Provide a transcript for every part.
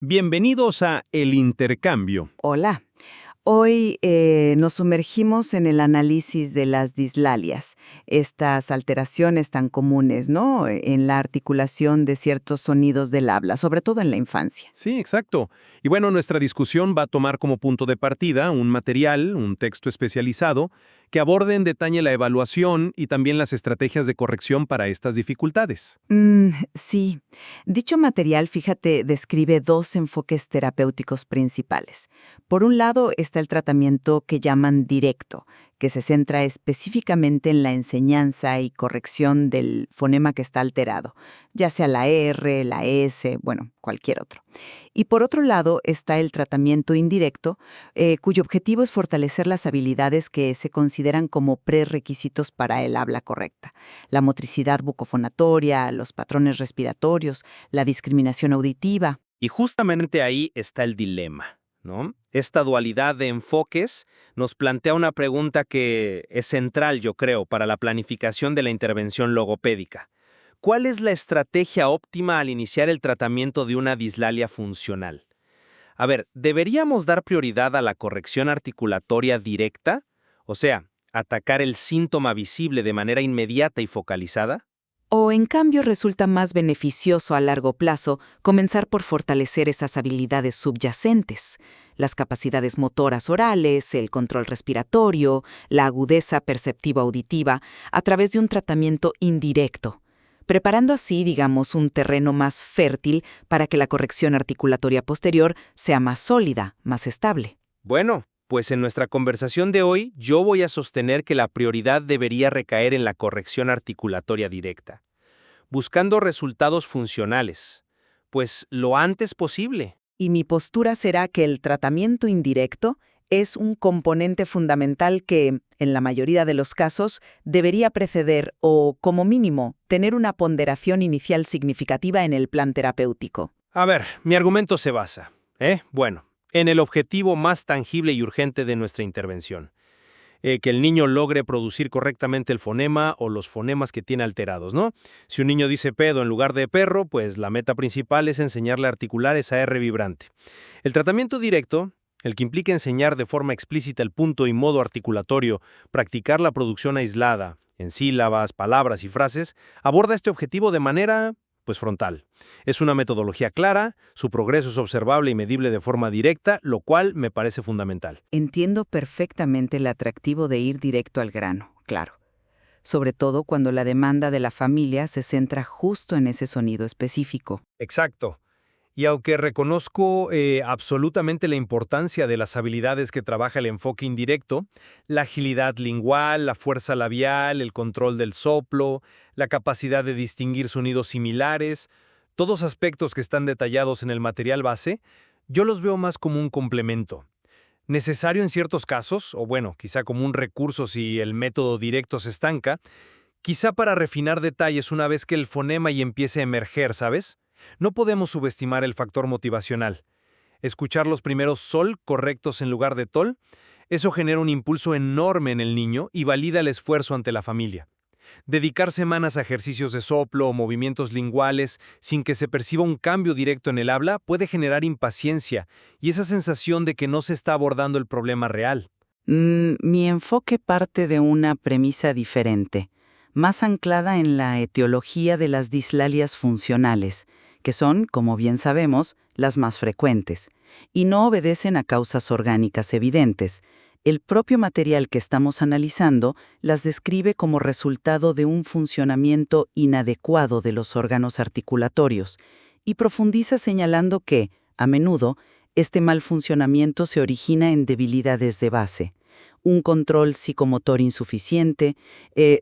Bienvenidos a El Intercambio. Hola. Hoy nos sumergimos en el análisis de las dislalias, estas alteraciones tan comunes, ¿no? En la articulación de ciertos sonidos del habla, sobre todo en la infancia. Sí, exacto. Y bueno, nuestra discusión va a tomar como punto de partida un material, un texto especializado, que aborde en detalle la evaluación y también las estrategias de corrección para estas dificultades. Sí. Dicho material, fíjate, describe dos enfoques terapéuticos principales. Por un lado está el tratamiento que llaman directo, que se centra específicamente en la enseñanza y corrección del fonema que está alterado, ya sea la R, la S, bueno, cualquier otro. Y por otro lado está el tratamiento indirecto, cuyo objetivo es fortalecer las habilidades que se consideran como prerequisitos para el habla correcta: la motricidad bucofonatoria, los patrones respiratorios, la discriminación auditiva. Y justamente ahí está el dilema, ¿no? Esta dualidad de enfoques nos plantea una pregunta que es central, yo creo, para la planificación de la intervención logopédica. ¿Cuál es la estrategia óptima al iniciar el tratamiento de una dislalia funcional? A ver, ¿deberíamos dar prioridad a la corrección articulatoria directa? O sea, atacar el síntoma visible de manera inmediata y focalizada. O en cambio resulta más beneficioso a largo plazo comenzar por fortalecer esas habilidades subyacentes, las capacidades motoras orales, el control respiratorio, la agudeza perceptiva auditiva, a través de un tratamiento indirecto, preparando así, digamos, un terreno más fértil para que la corrección articulatoria posterior sea más sólida, más estable. Bueno, pues en nuestra conversación de hoy yo voy a sostener que la prioridad debería recaer en la corrección articulatoria directa, buscando resultados funcionales, pues lo antes posible. Y mi postura será que el tratamiento indirecto es un componente fundamental que, en la mayoría de los casos, debería preceder o, como mínimo, tener una ponderación inicial significativa en el plan terapéutico. A ver, mi argumento se basa, bueno, en el objetivo más tangible y urgente de nuestra intervención. Que el niño logre producir correctamente el fonema o los fonemas que tiene alterados, ¿no? Si un niño dice pedo en lugar de perro, pues la meta principal es enseñarle a articular esa R vibrante. El tratamiento directo, el que implica enseñar de forma explícita el punto y modo articulatorio, practicar la producción aislada, en sílabas, palabras y frases, aborda este objetivo de manera, pues frontal. Es una metodología clara, su progreso es observable y medible de forma directa, lo cual me parece fundamental. Entiendo perfectamente el atractivo de ir directo al grano, claro. Sobre todo cuando la demanda de la familia se centra justo en ese sonido específico. Exacto. Y aunque reconozco absolutamente la importancia de las habilidades que trabaja el enfoque indirecto, la agilidad lingual, la fuerza labial, el control del soplo, la capacidad de distinguir sonidos similares, todos aspectos que están detallados en el material base, yo los veo más como un complemento. Necesario en ciertos casos, o bueno, quizá como un recurso si el método directo se estanca, quizá para refinar detalles una vez que el fonema y empiece a emerger, ¿sabes? No podemos subestimar el factor motivacional. Escuchar los primeros sol correctos en lugar de tol, eso genera un impulso enorme en el niño y valida el esfuerzo ante la familia. Dedicar semanas a ejercicios de soplo o movimientos linguales sin que se perciba un cambio directo en el habla puede generar impaciencia y esa sensación de que no se está abordando el problema real. Mi enfoque parte de una premisa diferente, más anclada en la etiología de las dislalias funcionales, que son, como bien sabemos, las más frecuentes, y no obedecen a causas orgánicas evidentes. El propio material que estamos analizando las describe como resultado de un funcionamiento inadecuado de los órganos articulatorios y profundiza señalando que, a menudo, este mal funcionamiento se origina en debilidades de base: un control psicomotor insuficiente,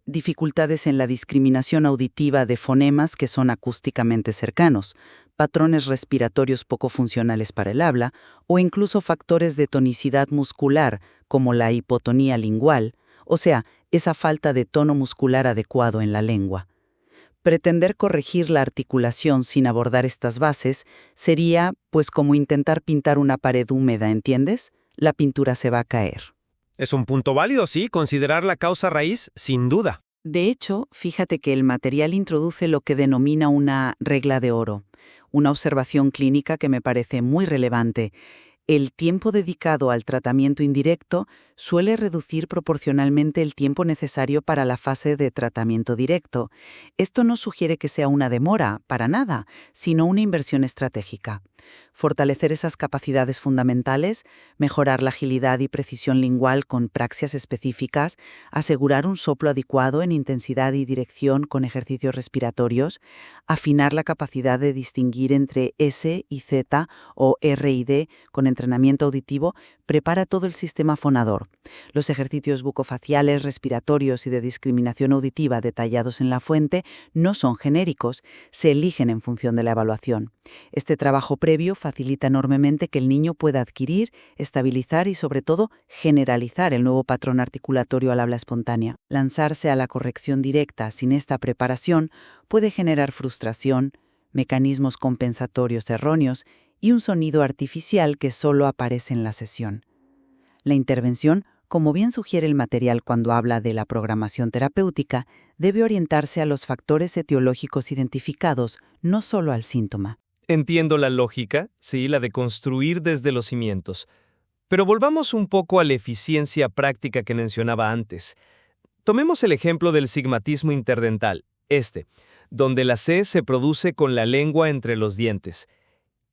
dificultades en la discriminación auditiva de fonemas que son acústicamente cercanos, patrones respiratorios poco funcionales para el habla o incluso factores de tonicidad muscular como la hipotonía lingual, o sea, esa falta de tono muscular adecuado en la lengua. Pretender corregir la articulación sin abordar estas bases sería, pues, como intentar pintar una pared húmeda, ¿entiendes? La pintura se va a caer. Es un punto válido, sí, considerar la causa raíz, sin duda. De hecho, fíjate que el material introduce lo que denomina una regla de oro. Una observación clínica que me parece muy relevante. El tiempo dedicado al tratamiento indirecto suele reducir proporcionalmente el tiempo necesario para la fase de tratamiento directo. Esto no sugiere que sea una demora, para nada, sino una inversión estratégica. Fortalecer esas capacidades fundamentales, mejorar la agilidad y precisión lingual con praxias específicas, asegurar un soplo adecuado en intensidad y dirección con ejercicios respiratorios, afinar la capacidad de distinguir entre S y Z o R y D con entrenamiento auditivo, prepara todo el sistema fonador. Los ejercicios bucofaciales, respiratorios y de discriminación auditiva detallados en la fuente no son genéricos, se eligen en función de la evaluación. Este trabajo previo facilita enormemente que el niño pueda adquirir, estabilizar y, sobre todo, generalizar el nuevo patrón articulatorio al habla espontánea. Lanzarse a la corrección directa sin esta preparación puede generar frustración, mecanismos compensatorios erróneos y un sonido artificial que solo aparece en la sesión. La intervención, como bien sugiere el material cuando habla de la programación terapéutica, debe orientarse a los factores etiológicos identificados, no solo al síntoma. Entiendo la lógica, sí, la de construir desde los cimientos. Pero volvamos un poco a la eficiencia práctica que mencionaba antes. Tomemos el ejemplo del sigmatismo interdental, donde la C se produce con la lengua entre los dientes.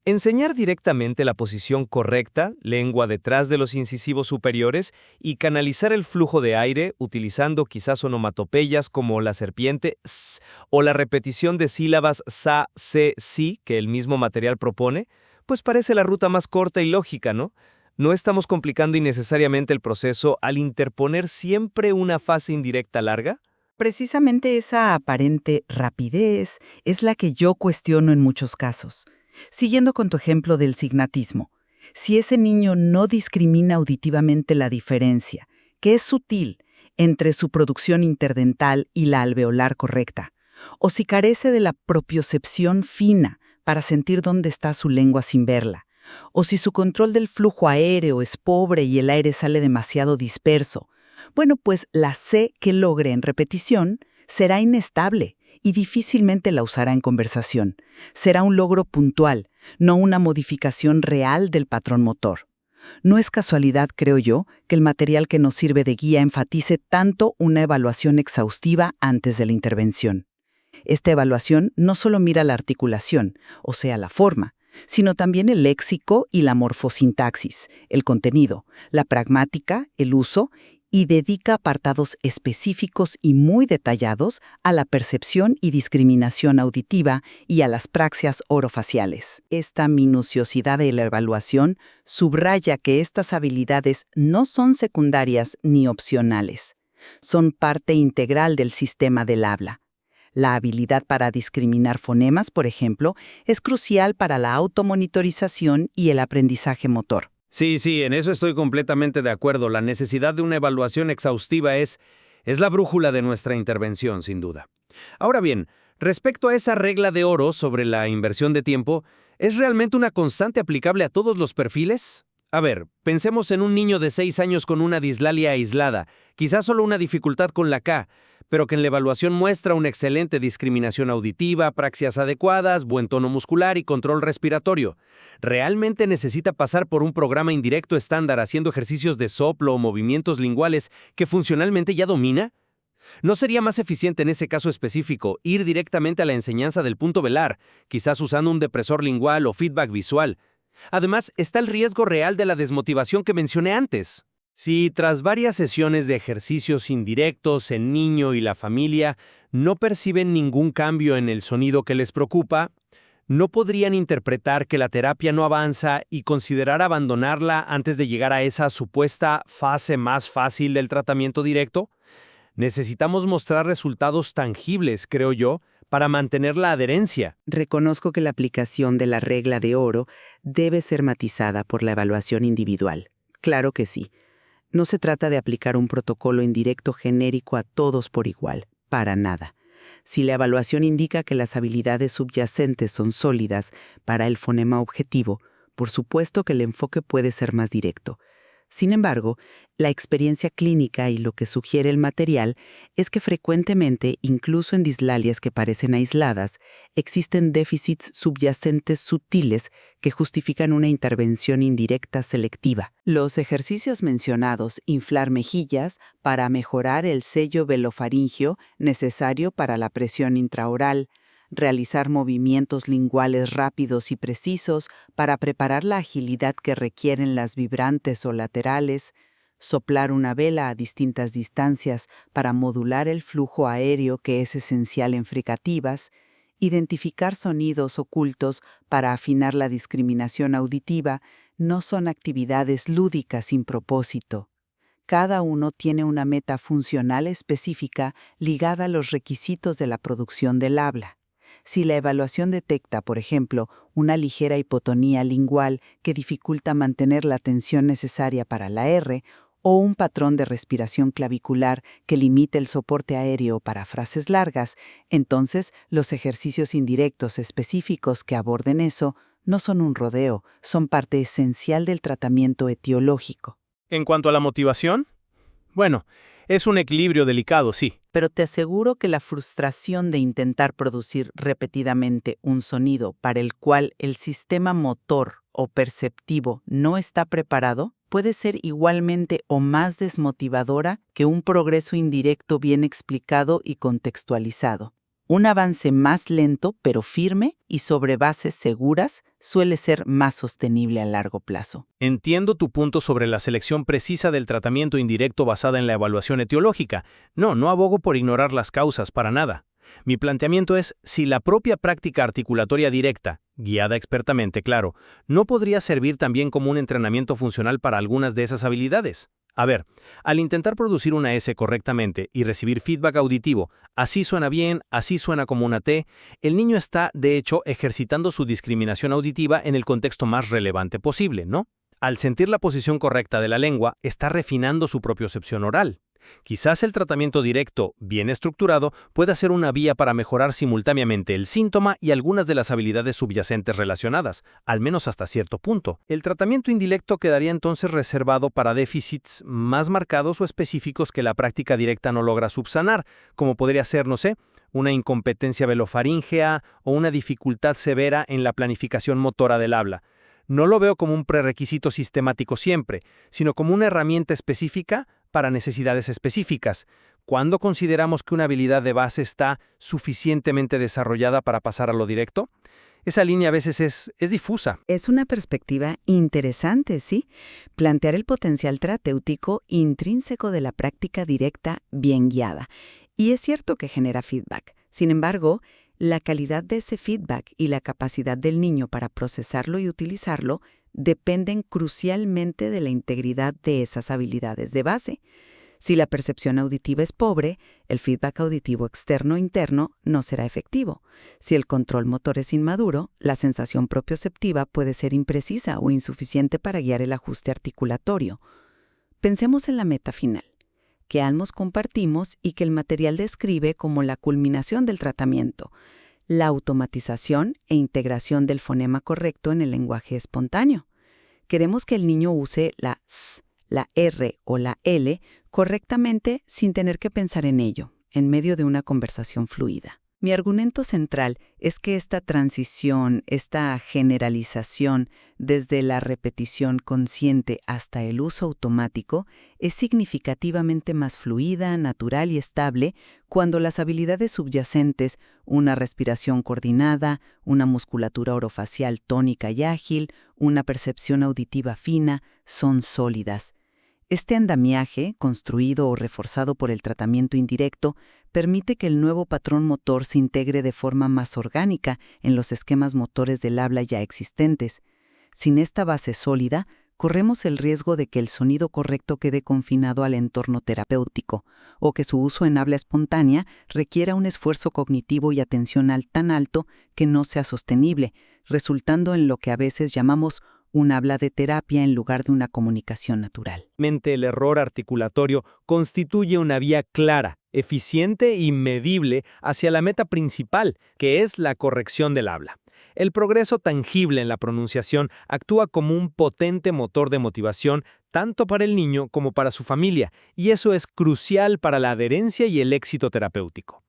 Enseñar directamente la posición correcta, lengua detrás de los incisivos superiores, y canalizar el flujo de aire utilizando quizás onomatopeyas como la serpiente s o la repetición de sílabas sa, se, si que el mismo material propone, pues parece la ruta más corta y lógica, ¿no? No estamos complicando innecesariamente el proceso al interponer siempre una fase indirecta larga. Precisamente esa aparente rapidez es la que yo cuestiono en muchos casos. Siguiendo con tu ejemplo del signatismo, si ese niño no discrimina auditivamente la diferencia, que es sutil, entre su producción interdental y la alveolar correcta, o si carece de la propiocepción fina para sentir dónde está su lengua sin verla, o si su control del flujo aéreo es pobre y el aire sale demasiado disperso, bueno, pues la C que logre en repetición será inestable y difícilmente la usará en conversación. Será un logro puntual, no una modificación real del patrón motor. No es casualidad, creo yo, que el material que nos sirve de guía enfatice tanto una evaluación exhaustiva antes de la intervención. Esta evaluación no solo mira la articulación, o sea, la forma, sino también el léxico y la morfosintaxis, el contenido, la pragmática, el uso, y dedica apartados específicos y muy detallados a la percepción y discriminación auditiva y a las praxias orofaciales. Esta minuciosidad de la evaluación subraya que estas habilidades no son secundarias ni opcionales. Son parte integral del sistema del habla. La habilidad para discriminar fonemas, por ejemplo, es crucial para la automonitorización y el aprendizaje motor. Sí, en eso estoy completamente de acuerdo. La necesidad de una evaluación exhaustiva es la brújula de nuestra intervención, sin duda. Ahora bien, respecto a esa regla de oro sobre la inversión de tiempo, ¿es realmente una constante aplicable a todos los perfiles? A ver, pensemos en un niño de 6 años con una dislalia aislada, quizás solo una dificultad con la K, pero que en la evaluación muestra una excelente discriminación auditiva, praxias adecuadas, buen tono muscular y control respiratorio. ¿Realmente necesita pasar por un programa indirecto estándar haciendo ejercicios de soplo o movimientos linguales que funcionalmente ya domina? ¿No sería más eficiente en ese caso específico ir directamente a la enseñanza del punto velar, quizás usando un depresor lingual o feedback visual? Además, está el riesgo real de la desmotivación que mencioné antes. Si tras varias sesiones de ejercicios indirectos el niño y la familia no perciben ningún cambio en el sonido que les preocupa, ¿no podrían interpretar que la terapia no avanza y considerar abandonarla antes de llegar a esa supuesta fase más fácil del tratamiento directo? Necesitamos mostrar resultados tangibles, creo yo, para mantener la adherencia. Reconozco que la aplicación de la regla de oro debe ser matizada por la evaluación individual. Claro que sí. No se trata de aplicar un protocolo indirecto genérico a todos por igual, para nada. Si la evaluación indica que las habilidades subyacentes son sólidas para el fonema objetivo, por supuesto que el enfoque puede ser más directo. Sin embargo, la experiencia clínica y lo que sugiere el material es que frecuentemente, incluso en dislalias que parecen aisladas, existen déficits subyacentes sutiles que justifican una intervención indirecta selectiva. Los ejercicios mencionados, inflar mejillas para mejorar el sello velofaringio necesario para la presión intraoral, realizar movimientos linguales rápidos y precisos para preparar la agilidad que requieren las vibrantes o laterales, soplar una vela a distintas distancias para modular el flujo aéreo que es esencial en fricativas, identificar sonidos ocultos para afinar la discriminación auditiva, no son actividades lúdicas sin propósito. Cada uno tiene una meta funcional específica ligada a los requisitos de la producción del habla. Si la evaluación detecta, por ejemplo, una ligera hipotonía lingual que dificulta mantener la tensión necesaria para la R, o un patrón de respiración clavicular que limite el soporte aéreo para frases largas, entonces los ejercicios indirectos específicos que aborden eso no son un rodeo, son parte esencial del tratamiento etiológico. En cuanto a la motivación, bueno, es un equilibrio delicado, sí. Pero te aseguro que la frustración de intentar producir repetidamente un sonido para el cual el sistema motor o perceptivo no está preparado puede ser igualmente o más desmotivadora que un progreso indirecto bien explicado y contextualizado. Un avance más lento pero firme y sobre bases seguras suele ser más sostenible a largo plazo. Entiendo tu punto sobre la selección precisa del tratamiento indirecto basada en la evaluación etiológica. No abogo por ignorar las causas para nada. Mi planteamiento es si la propia práctica articulatoria directa, guiada expertamente, claro, no podría servir también como un entrenamiento funcional para algunas de esas habilidades. A ver, al intentar producir una S correctamente y recibir feedback auditivo, así suena bien, así suena como una T, el niño está, de hecho, ejercitando su discriminación auditiva en el contexto más relevante posible, ¿no? Al sentir la posición correcta de la lengua, está refinando su propiocepción oral. Quizás el tratamiento directo, bien estructurado, pueda ser una vía para mejorar simultáneamente el síntoma y algunas de las habilidades subyacentes relacionadas, al menos hasta cierto punto. El tratamiento indirecto quedaría entonces reservado para déficits más marcados o específicos que la práctica directa no logra subsanar, como podría ser, no sé, una incompetencia velofaríngea o una dificultad severa en la planificación motora del habla. No lo veo como un prerequisito sistemático siempre, sino como una herramienta específica para necesidades específicas. ¿Cuándo consideramos que una habilidad de base está suficientemente desarrollada para pasar a lo directo? Esa línea a veces es difusa. Es una perspectiva interesante, ¿sí? Plantear el potencial terapéutico intrínseco de la práctica directa bien guiada. Y es cierto que genera feedback. Sin embargo, la calidad de ese feedback y la capacidad del niño para procesarlo y utilizarlo dependen crucialmente de la integridad de esas habilidades de base. Si la percepción auditiva es pobre, el feedback auditivo externo-interno no será efectivo. Si el control motor es inmaduro, la sensación propioceptiva puede ser imprecisa o insuficiente para guiar el ajuste articulatorio. Pensemos en la meta final, que ambos compartimos y que el material describe como la culminación del tratamiento: la automatización e integración del fonema correcto en el lenguaje espontáneo. Queremos que el niño use la S, la R o la L correctamente sin tener que pensar en ello, en medio de una conversación fluida. Mi argumento central es que esta transición, esta generalización desde la repetición consciente hasta el uso automático es significativamente más fluida, natural y estable cuando las habilidades subyacentes, una respiración coordinada, una musculatura orofacial tónica y ágil, una percepción auditiva fina, son sólidas. Este andamiaje, construido o reforzado por el tratamiento indirecto, permite que el nuevo patrón motor se integre de forma más orgánica en los esquemas motores del habla ya existentes. Sin esta base sólida, corremos el riesgo de que el sonido correcto quede confinado al entorno terapéutico, o que su uso en habla espontánea requiera un esfuerzo cognitivo y atencional tan alto que no sea sostenible, resultando en lo que a veces llamamos un habla de terapia en lugar de una comunicación natural. El error articulatorio constituye una vía clara, eficiente y medible hacia la meta principal, que es la corrección del habla. El progreso tangible en la pronunciación actúa como un potente motor de motivación tanto para el niño como para su familia, y eso es crucial para la adherencia y el éxito terapéutico.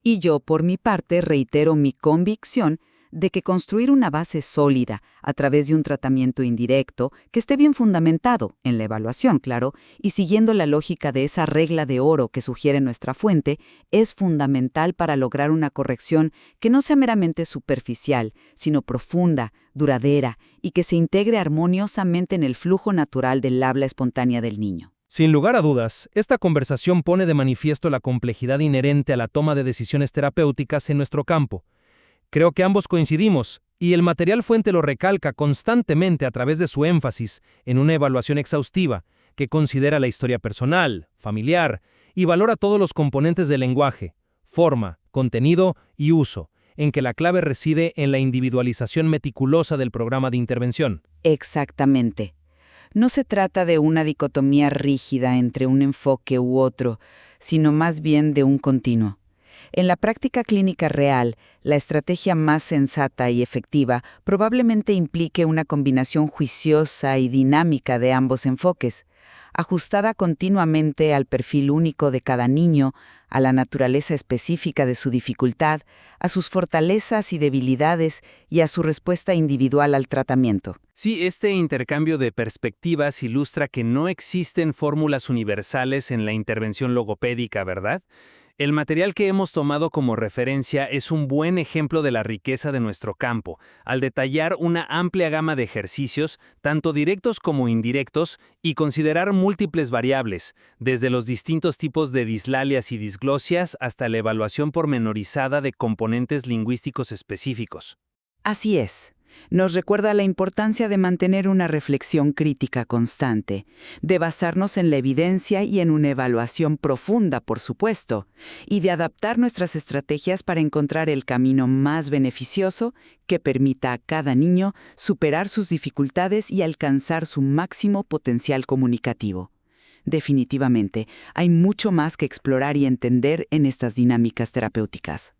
Y yo, por mi parte, reitero mi convicción de que construir una base sólida a través de un tratamiento indirecto, que esté bien fundamentado, en la evaluación, claro, y siguiendo la lógica de esa regla de oro que sugiere nuestra fuente, es fundamental para lograr una corrección que no sea meramente superficial, sino profunda, duradera, y que se integre armoniosamente en el flujo natural del habla espontánea del niño. Sin lugar a dudas, esta conversación pone de manifiesto la complejidad inherente a la toma de decisiones terapéuticas en nuestro campo. Creo que ambos coincidimos, y el material fuente lo recalca constantemente a través de su énfasis en una evaluación exhaustiva que considera la historia personal, familiar, y valora todos los componentes del lenguaje, forma, contenido y uso, en que la clave reside en la individualización meticulosa del programa de intervención. Exactamente. No se trata de una dicotomía rígida entre un enfoque u otro, sino más bien de un continuo. En la práctica clínica real, la estrategia más sensata y efectiva probablemente implique una combinación juiciosa y dinámica de ambos enfoques, ajustada continuamente al perfil único de cada niño, a la naturaleza específica de su dificultad, a sus fortalezas y debilidades y a su respuesta individual al tratamiento. Sí, este intercambio de perspectivas ilustra que no existen fórmulas universales en la intervención logopédica, ¿verdad? El material que hemos tomado como referencia es un buen ejemplo de la riqueza de nuestro campo, al detallar una amplia gama de ejercicios, tanto directos como indirectos, y considerar múltiples variables, desde los distintos tipos de dislalias y disglosias hasta la evaluación pormenorizada de componentes lingüísticos específicos. Así es. Nos recuerda la importancia de mantener una reflexión crítica constante, de basarnos en la evidencia y en una evaluación profunda, por supuesto, y de adaptar nuestras estrategias para encontrar el camino más beneficioso que permita a cada niño superar sus dificultades y alcanzar su máximo potencial comunicativo. Definitivamente, hay mucho más que explorar y entender en estas dinámicas terapéuticas.